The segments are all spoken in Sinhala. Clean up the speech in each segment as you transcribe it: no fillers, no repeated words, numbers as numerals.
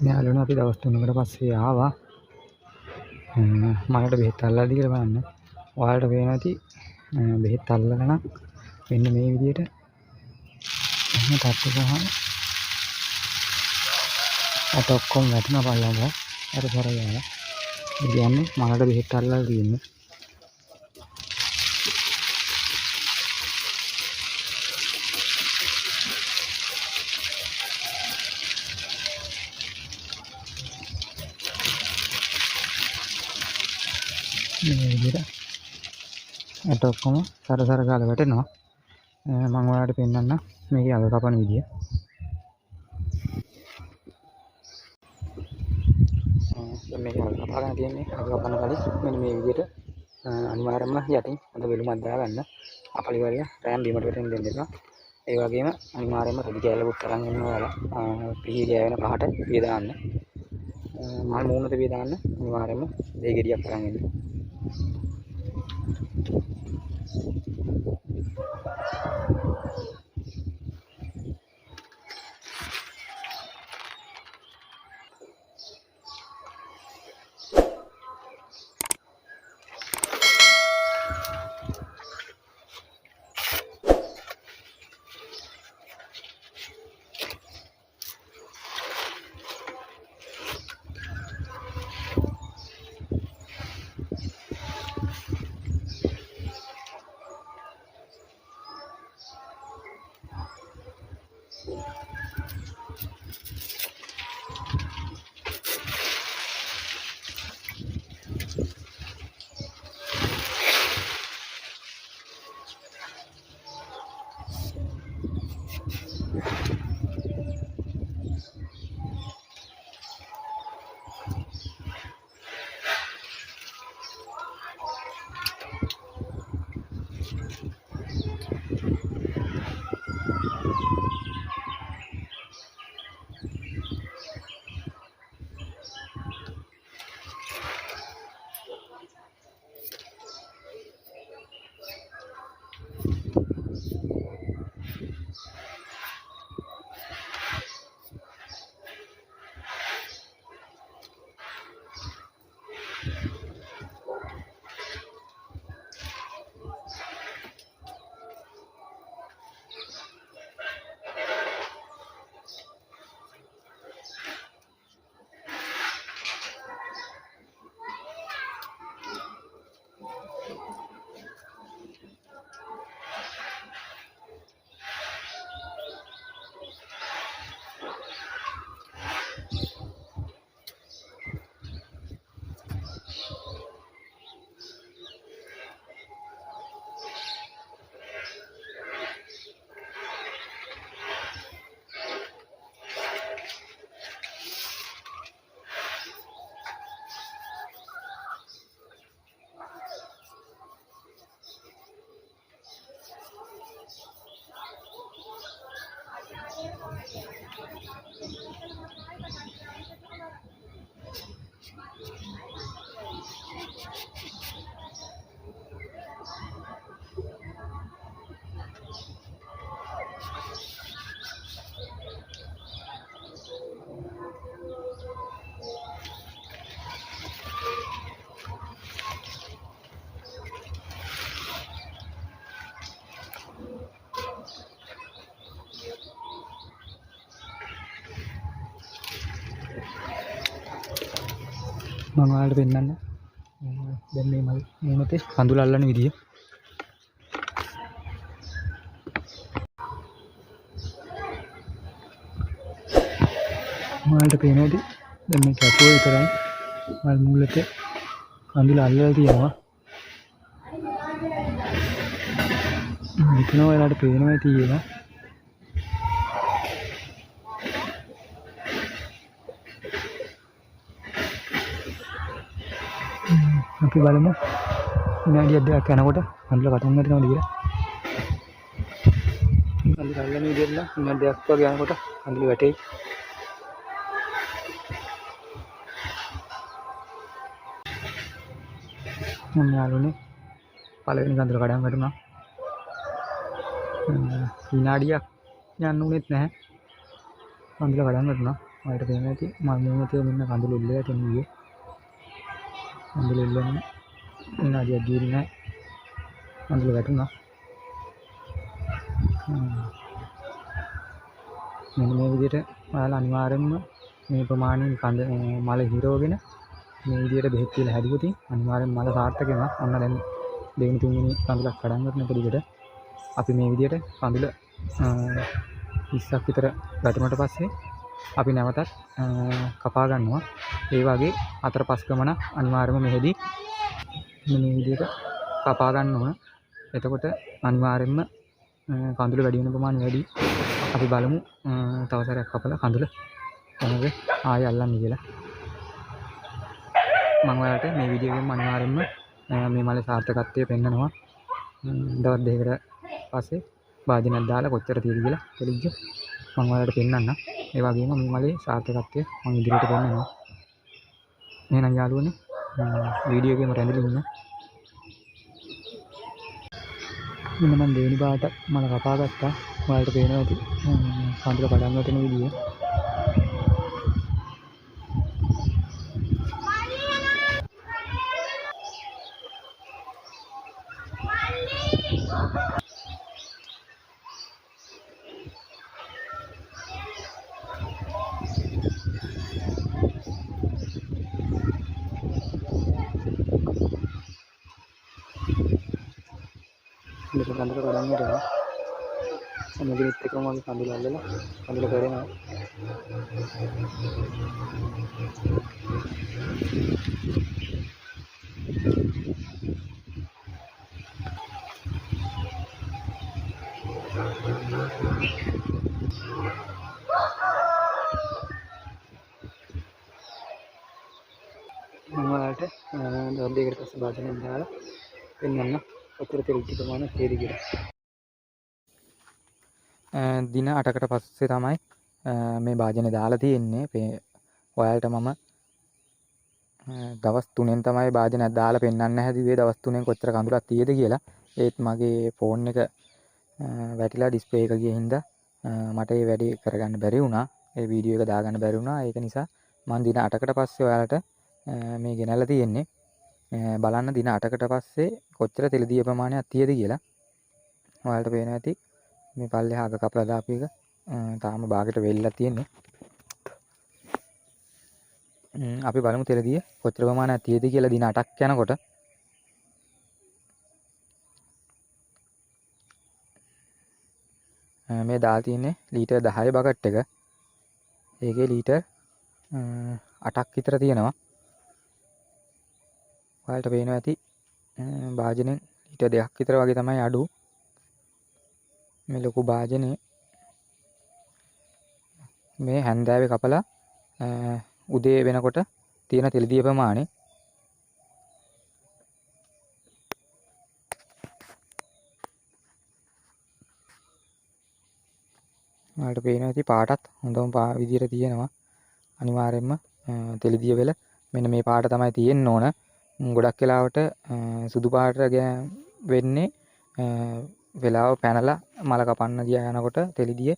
යාළුවනේ අපි දවස් 3කට පස්සේ ආවා. මලට බෙහෙත් අල්ලලාද කියලා බලන්න. ඔයාලට පේනවා ඇති බෙහෙත් අල්ලලා නම් මෙන්න මේ විදිහට එහෙම තට්ටු කරාම අත ඔක්කොම වැටෙනවා බලන්න. අර සරය යාලා. ඒ කියන්නේ මලට බෙහෙත් අල්ලලා තියෙන්නේ. මේ විදිහට අත ඔක්කොම සර ගාලා වැටෙනවා. මම ඔයාලට පෙන්නන්න මේකේ අග කපන විදිය. දැන් මේක අග කපා ගන්න තියෙන්නේ. අග කපන කලින් මෙන්න මේ විදිහට අනිවාර්යයෙන්ම යටින් අද වෙලුමක් දාගන්න. අපලි වලිය රෑම් බීමට වැටෙන්න දෙන්න එපා. ඒ වගේම අනිවාර්යයෙන්ම රෙදි කෑල්ලකුත් අරන් ඉන්න ඔයාලා. පිහි ගෑවෙන පහට පිය දාන්න. මල් මූණට පිය දාන්න. අනිවාර්යයෙන්ම දෙය ගෙඩියක් අරන් ඉන්න. මම ඔයාලට පෙන්නන්න දැන් මේ මල් මූණතේ කඳුල අල්ලන විදිය. ඔයාලට පේනවාද දැන් මේ කැපුව විතරයි මල් මූලතේ කඳුල අල්ලලා තියෙනවා. මෙතන ඔයාලට පේනවා තියෙනවා. අපි බලමු විනාඩියක් දෙකක් යනකොට කඳුල කටුන් වැටෙනවද කියලා. කඳුල අල්ලන විදිහට විනාඩි දෙකක් වගේ යනකොට කඳුල වැටෙයි. මම යාළුවනේ පළවෙනි කඳුල කඩන් වැටුණා. විනාඩියක් යන්න උනේත් නැහැ. කඳුල කඩන් වැටුණා. ඔයාලට පේනවා ඇති මල් මුහුණේ තියෙන මෙන්න කඳුළු එල්ලලා තියෙන විදිය. කඳුළු එල්ලන විනාඩියක් ගියේ නැහැ. කඳුළු වැටුණා. මෙන්න මේ විදිහට ඔයාලා අනිවාර්යෙන්ම මේ ප්‍රමාණයෙන් මල හිරවගෙන මේ විදිහට බෙහෙත් කියලා හැදුවොත් අනිවාර්යෙන් මල සාර්ථක වෙනවා. ඔන්න දැන් දෙවෙනි තුන්වෙනි කඳුලක් කඩන් වටනකොට විදිහට අපි මේ විදිහට කඳුල 20ක් විතර වැටුණට පස්සේ අපි නැවතත් කපා ගන්නවා. ඒ වගේ 4-5 ගමනක් අනිවාර්යයෙන්ම මෙහෙදී මේ විදිහට කපා ගන්න ඕන. එතකොට අනිවාර්යයෙන්ම කඳුල වැඩි වෙන ප්‍රමාණය වැඩි. අපි බලමු තව සැරයක් කපලා කඳුල කොහොමද ආයෙ අල්ලන්නේ කියලා. මම ඔයාලට මේ වීඩියෝ එකෙන් අනිවාර්යයෙන්ම මේ මලේ සාර්ථකත්වය පෙන්නනවා. දවස් දෙකකට පස්සේ වාදිනක් දාලා කොච්චර තියෙද කියලා තෙලිජ්ජ මම ඔයාලට පෙන්නන්නම්. ඒ වගේම මේ මලේ සාර්ථකත්වය මම ඉදිරියට පෙන්නනවා. එහෙනම් යාළුවනේ වීඩියෝ එකේම රැඳිලා ඉන්න. මෙන්න මම දෙවෙනි පාට මල කපා ගත්තා. ඔයාලට පේනවා ඇති කඳුල පටන් ගන්න විදිය. මේක කඳුල පටන් ගන්නවා. සමගිරිත් එකම වගේ කඳුල අල්ලලා කඳුල කැඩෙනවා. මම ඔයාලට දවස් දෙකකට පස්සේ භාජනයෙන් දාලා පෙන්නන්න කොච්චර තෙල් ටික ප්‍රමාණයක් තියෙද කියලා. දින 8කට පස්සේ තමයි මේ භාජනේ දාලා තියෙන්නේ. ඔයාලට මම දවස් 3ෙන් තමයි භාජනයක් දාලා පෙන්නන්න හැදුවේ දවස් 3ෙන් කොච්චර කඳුලක් තියෙද කියලා. ඒත් මගේ ෆෝන් එක වැටිලා ඩිස්ප්ලේ එක ගිය හින්දා මට ඒ වැඩේ කරගන්න බැරි වුණා. ඒ වීඩියෝ එක දාගන්න බැරි වුණා. ඒක නිසා මම දින 8කට පස්සේ ඔයාලට මේ ගෙනල්ලා තියෙන්නේ. බලන්න දින 8කට පස්සේ කොච්චර තෙල දිය ප්‍රමාණයක් තියෙද කියලා. ඔයාලට පේනවා ඇති මේ පල්ලෙහා අග කපලා දාපු එක තාම භාගයට වෙල්ලලා තියෙන්නේ. අපි බලමු තෙල දිය කොච්චර ප්‍රමාණයක් තියෙද කියලා දින 8ක් යනකොට. මේ දාලා තියෙන්නේ ලීටර් 10 බකට් එක. ඒකේ ලීටර් 8ක් විතර තියෙනවා. ඔයාලට පේනවා ඇති භාජනෙන් ලීටර් 2ක් විතර වගේ තමයි අඩු. මේ ලොකු භාජනේ මේ හැන්දෑවේ කපලා උදේ වෙනකොට තියෙන තෙල් දිය ප්‍රමාණය. ඔයාලට පේනවා ඇති පාටත් හොඳම විදියට තියෙනවා. අනිවාර්යයෙන්ම තෙල් දිය වෙල මෙන්න මේ පාට තමයි තියෙන්න ඕන. ගොඩක් වෙලාවට සුදු පාට වෙන්නේ වෙලාව පැනලා මල කපන්න ගියා යනකොට තෙලිදිය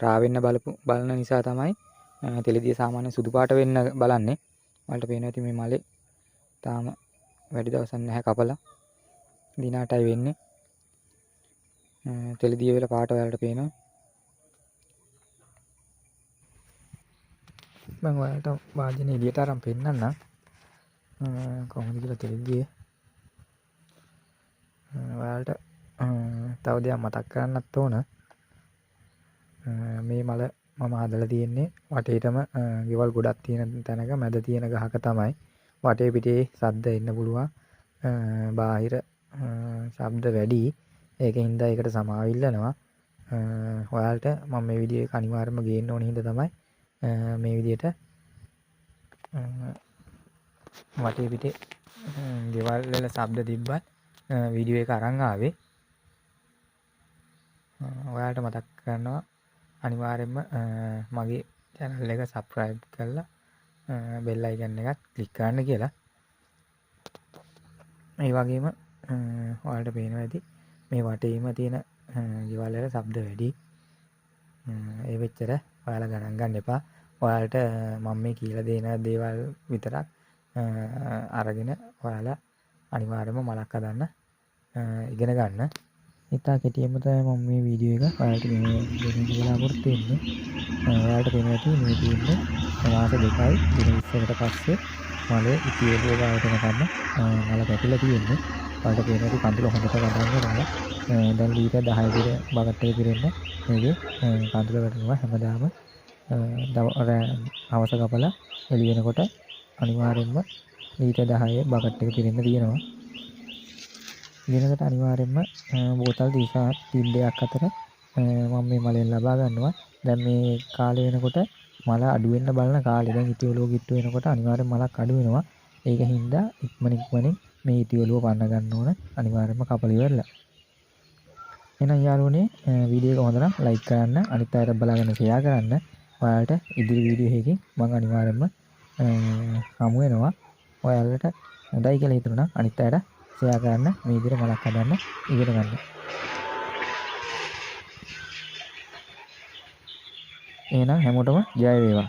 රා වෙන්න බලන නිසා තමයි තෙලිදිය සාමාන්‍ය සුදු පාට වෙන්න බලන්නේ. ඔයාලට පේනවා ඇති මේ මලේ තාම වැඩි දවසක් නැහැ කපලා. දින 8යි වෙන්නේ. තෙලිදිය වෙල පාට ඔයාලට පේනවා. මම ඔයාලට වාදනේ එළියට අරන් පෙන්නන්නම්. කොහොමද කියලා තෙලිදිය. ඔයාලට තව දෙයක් මතක් කරන්නත් ඕන. මේ මල මම හදලා තියෙන්නේ වටේටම ගෙවල් ගොඩක් තියෙන තැනක මැද තියෙන ගහක තමයි. වටේ පිටේ ශබ්ද එන්න පුළුවන්. බාහිර ශබ්ද වැඩි. ඒකින්ද ඒකට සමාව ඉල්ලනවා. ඔයාලට මම මේ වීඩියෝ එක අනිවාර්යයෙන්ම ගේන්න ඕන හින්දා තමයි මේ විදිහට වටේ පිටේ ගෙවල් වල ශබ්ද තිබ්බත් වීඩියෝ එක අරන් ආවේ. ඔයාලට මතක් කරනවා අනිවාර්යයෙන්ම මගේ channel එක subscribe කරලා bell icon එකත් click කරන්න කියලා. ඒ වගේම ඔයාලට පේනවා ඇති මේ වටේම තියෙන ගෙවල් වල ශබ්ද වැඩි. ඒ වෙච්චර ඔයාලා ගණන් ගන්න එපා. ඔයාලට මම මේ කියලා දෙන දේවල් විතරක් අරගෙන ඔයාලා අනිවාර්යයෙන්ම මලක් හදන්න ඉගෙන ගන්න. ඉතා කෙටියෙන්ම තමයි මම මේ වීඩියෝ එක ඔයාලට මේ දෙන්න බලාපොරොත්තු වෙන්නේ. ඔයාලට පේනවා ඇති මේ තියෙන්නේ මාස 2යි දින 20කට පස්සේ මලේ ඉතිරිය ගාවට යනකම් මල පැතිලා තියෙන්නේ. ඔයාලට පේනවා ඇති කඳුල හොඳට ගඳන් වෙනවා. දැන් ලීටර් 10 විතර බකට් එක පිරෙන්න මේකේ කඳුල වැටෙනවා හැමදාම. හවස කපලා එළි වෙනකොට අනිවාර්යයෙන්ම ලීටර් 10 බකට් එක පිරෙන්න තියෙනවා. ඊළඟට අනිවාර්යයෙන්ම බෝතල් 32ක් අතර මම මේ මලෙන් ලබා ගන්නවා. දැන් මේ කාලේ වෙනකොට මල අඩු වෙන්න බලන කාලේ. දැන් ඉතිඔලුව කිට්ටු වෙනකොට අනිවාර්යෙන් මලක් අඩු වෙනවා. ඒක හින්දා ඉක්මනින් මේ ඉතිඔලුව පන්න ගන්න ඕන. අනිවාර්යෙන්ම කපලා ඉවරලා. එහෙනම් යාළුවනේ වීඩියෝ එක හොඳ නම් ලයික් කරන්න, අනිත් අයට බලාගෙන ෂෙයා කරන්න. ඔයාලට ඉදිරි වීඩියෝ එකකින් මම අනිවාර්යෙන්ම හමු වෙනවා. ඔයාලට හොඳයි කියලා හිතුණා නම් අනිත් අයට ෂෙයා කරන්න, මේ විදිහට මලක් හදන්න ඉගෙන ගන්න. එහෙනම් හැමෝටම ජය වේවා.